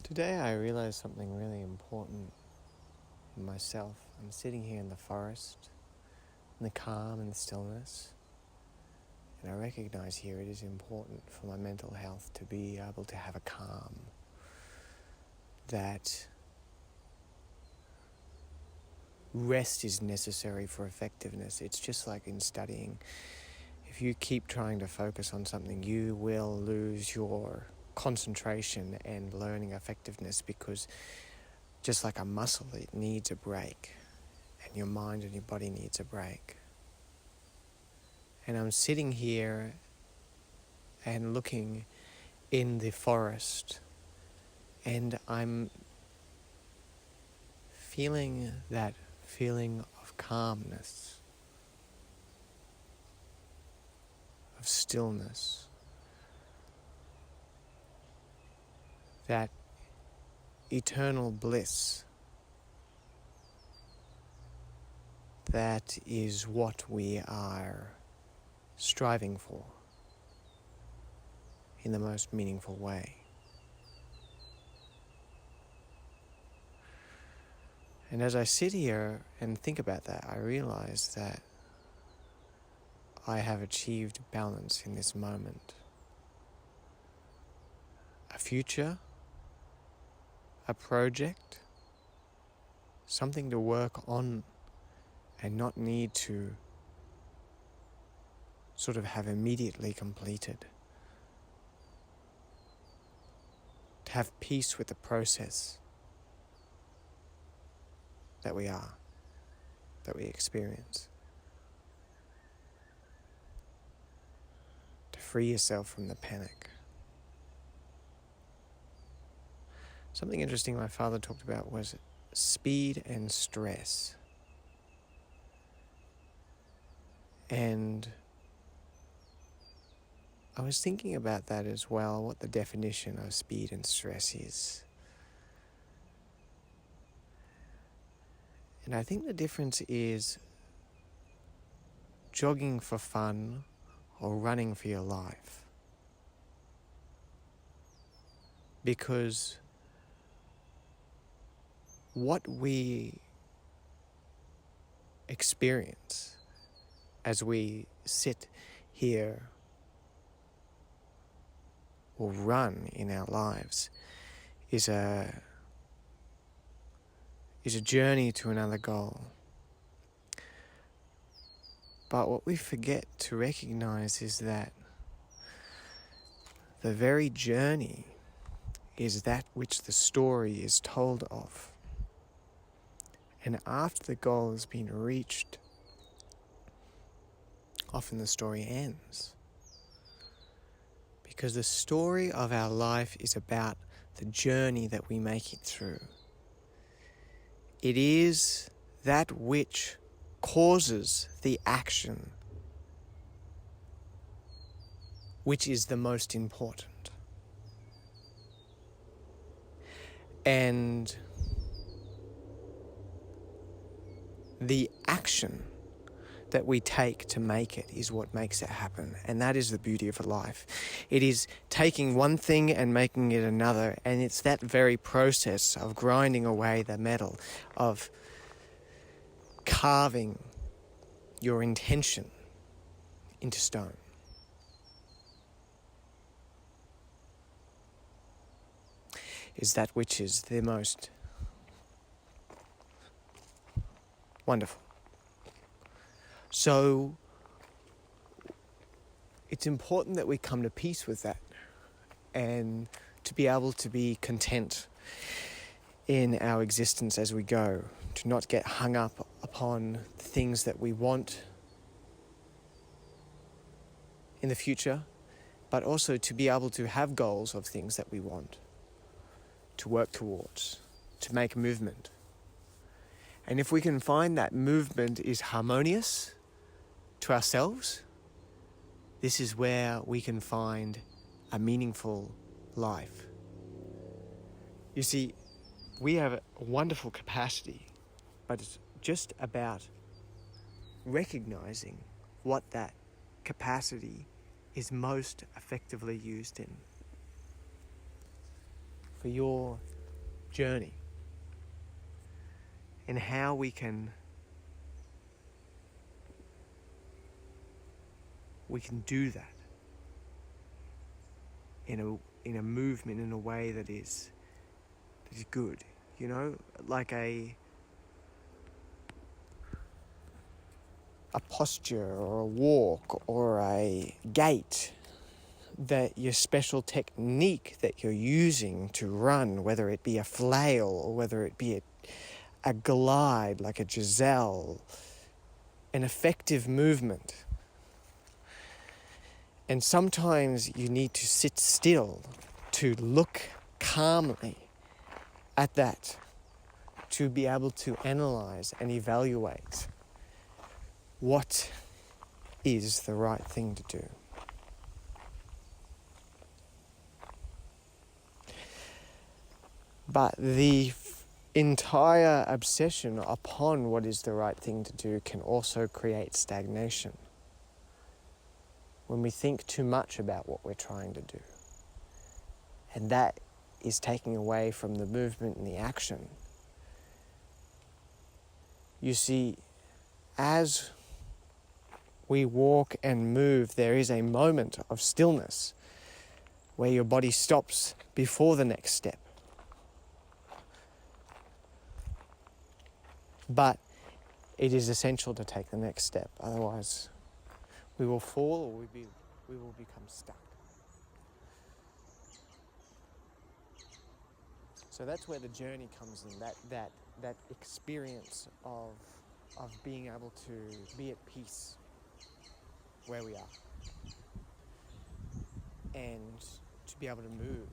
Today I realized something really important in myself. I'm sitting here in the forest, in the calm and the stillness, and I recognize here it is important for my mental health to be able to have a calm that rest is necessary for effectiveness. It's just like in studying. If you keep trying to focus on something, you will lose your concentration and learning effectiveness, because just like a muscle, it needs a break, and your mind and your body needs a break. And I'm sitting here and looking in the forest, and I'm feeling that feeling of calmness, of stillness, that eternal bliss that is what we are striving for in the most meaningful way. And as I sit here and think about that, I realize that I have achieved balance in this moment. A future, a project, something to work on and not need to sort of have immediately completed. To have peace with the process that we are, that we experience. To free yourself from the panic. Something interesting my father talked about was speed and stress. And I was thinking about that as well, what the definition of speed and stress is. And I think the difference is jogging for fun or running for your life. Because what we experience as we sit here or run in our lives is a journey to another goal. But what we forget to recognize is that the very journey is that which the story is told of. And after the goal has been reached, often the story ends. Because the story of our life is about the journey that we make it through. It is that which causes the action which is the most important. And the action that we take to make it is what makes it happen. And that is the beauty of life. It is taking one thing and making it another. And it's that very process of grinding away the metal, of carving your intention into stone. Is that which is the most wonderful. So it's important that we come to peace with that and to be able to be content in our existence as we go, to not get hung up upon things that we want in the future, but also to be able to have goals of things that we want, to work towards, to make movement. And if we can find that movement is harmonious to ourselves, this is where we can find a meaningful life. You see, we have a wonderful capacity, but it's just about recognizing what that capacity is most effectively used in. For your journey and how we can do that in a movement, in a way that is good, like a posture or a walk or a gait, that your special technique that you're using to run, whether it be a flail or whether it be a glide like a Giselle, an effective movement. And sometimes you need to sit still to look calmly at that, to be able to analyze and evaluate what is the right thing to do. But the entire obsession upon what is the right thing to do can also create stagnation. When we think too much about what we're trying to do. And that is taking away from the movement and the action. You see, as we walk and move, there is a moment of stillness where your body stops before the next step. But it is essential to take the next step, otherwise we will fall or we will become stuck. So that's where the journey comes in, that experience of being able to be at peace where we are and to be able to move